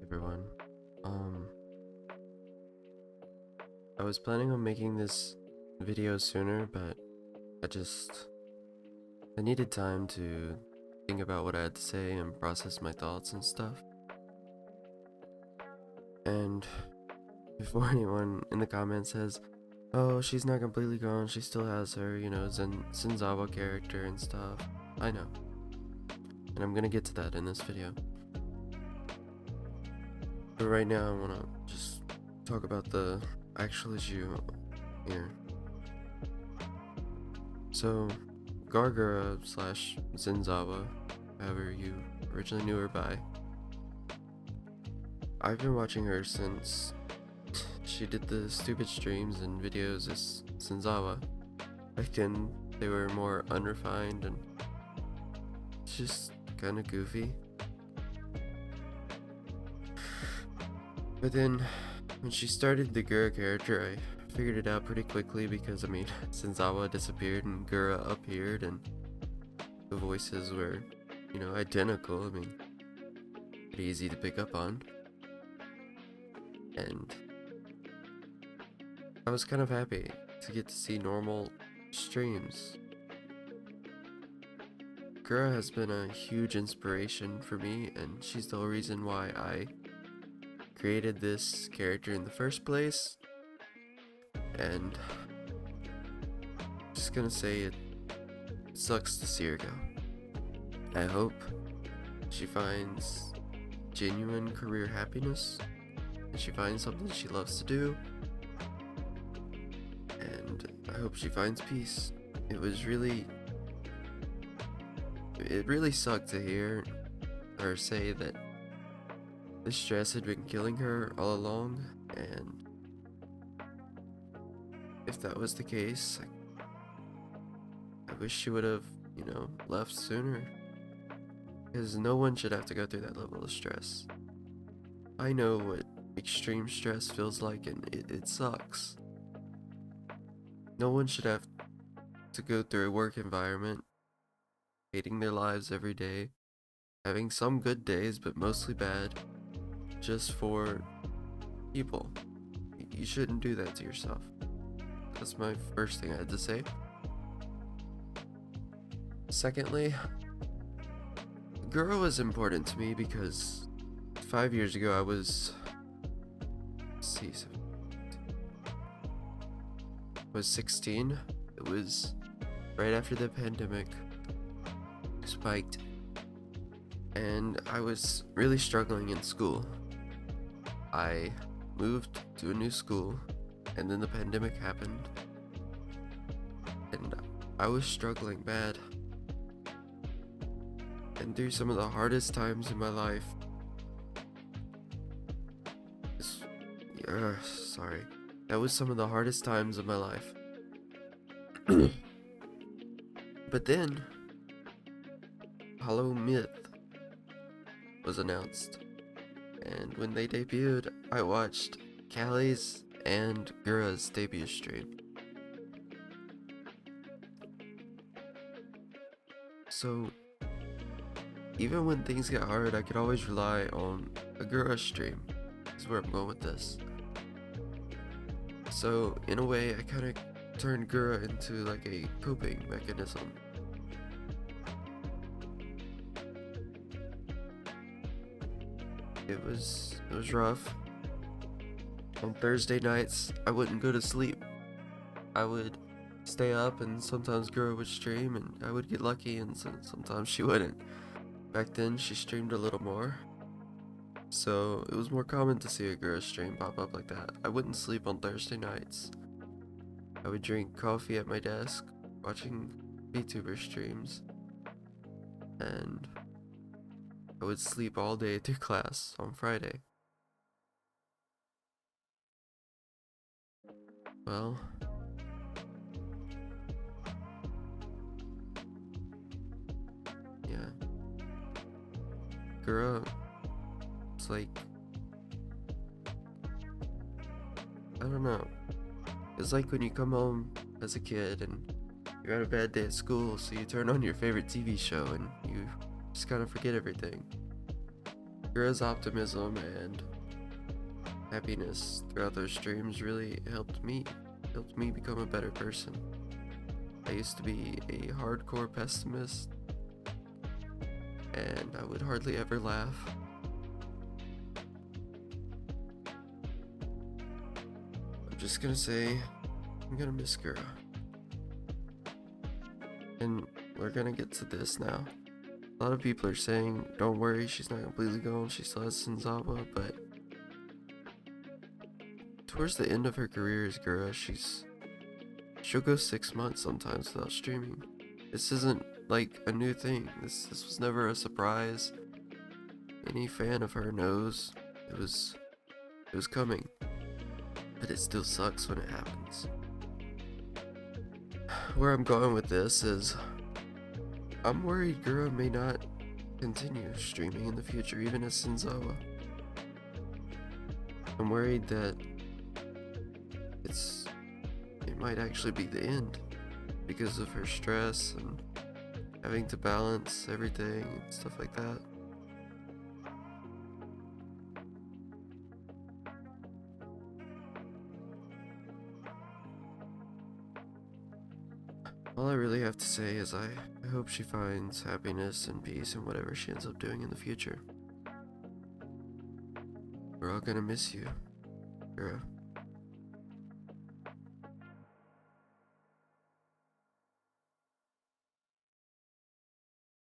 everyone. Um, I was planning on making this video sooner, but I needed time to think about what I had to say and process my thoughts and stuff. And before anyone in the comments says, "Oh, she's not completely gone. She still has her, Senzawa character and stuff." I know, and I'm gonna get to that in this video. But right now, I wanna just talk about the actual issue here. So, Gargura slash Zinzawa, however you originally knew her by, I've been watching her since she did the stupid streams and videos as Zinzawa. Back then, they were more unrefined and just kinda goofy. But then, when she started the Gura character, I figured it out pretty quickly because, Senzawa disappeared and Gura appeared and the voices were, identical. Pretty easy to pick up on. And I was kind of happy to get to see normal streams. Gura has been a huge inspiration for me, and she's the whole reason why I created this character in the first place. And just gonna say it sucks to see her go. I hope she finds genuine career happiness and she finds something she loves to do, and I hope she finds peace. It really sucked to hear her say that the stress had been killing her all along, and if that was the case, I wish she would have, left sooner. Because no one should have to go through that level of stress. I know what extreme stress feels like, and it sucks. No one should have to go through a work environment, hating their lives every day, having some good days, but mostly bad, just for people. You shouldn't do that to yourself. That's my first thing I had to say. Secondly, Gura was important to me because 5 years ago I was 16. It was right after the pandemic spiked, and I was really struggling in school. I moved to a new school, and then the pandemic happened, and I was struggling bad. And through some of the hardest times in my life, that was some of the hardest times of my life. But then, Hollow Myth was announced, and when they debuted, I watched Callie's and Gura's debut stream. So, even when things get hard, I could always rely on a Gura stream. Is where I'm going with this. So, in a way, I kind of turned Gura into like a coping mechanism. It was rough. On Thursday nights, I wouldn't go to sleep. I would stay up, and sometimes Gura would stream, and I would get lucky, and sometimes she wouldn't. Back then, she streamed a little more, so it was more common to see a Gura stream pop up like that. I wouldn't sleep on Thursday nights. I would drink coffee at my desk, watching VTuber streams, and I would sleep all day through class on Friday. Well, yeah. Gura, it's like, I don't know. It's like when you come home as a kid and you're had a bad day at school, so you turn on your favorite TV show and you just kind of forget everything. Gura's optimism and happiness throughout those streams really helped me become a better person. I used to be a hardcore pessimist, and I would hardly ever laugh. I'm just gonna say, I'm gonna miss Gura. And we're gonna get to this now. A lot of people are saying, don't worry, she's not completely gone, she still has Senzawa, but towards the end of her career as Gura, she'll go 6 months sometimes without streaming. This isn't like a new thing. This was never a surprise. Any fan of her knows it was coming. But it still sucks when it happens. Where I'm going with this is I'm worried Gura may not continue streaming in the future, even as Senzawa. I'm worried that it might actually be the end because of her stress and having to balance everything and stuff like that. All I really have to say is I hope she finds happiness and peace in whatever she ends up doing in the future. We're all gonna miss you, Gura.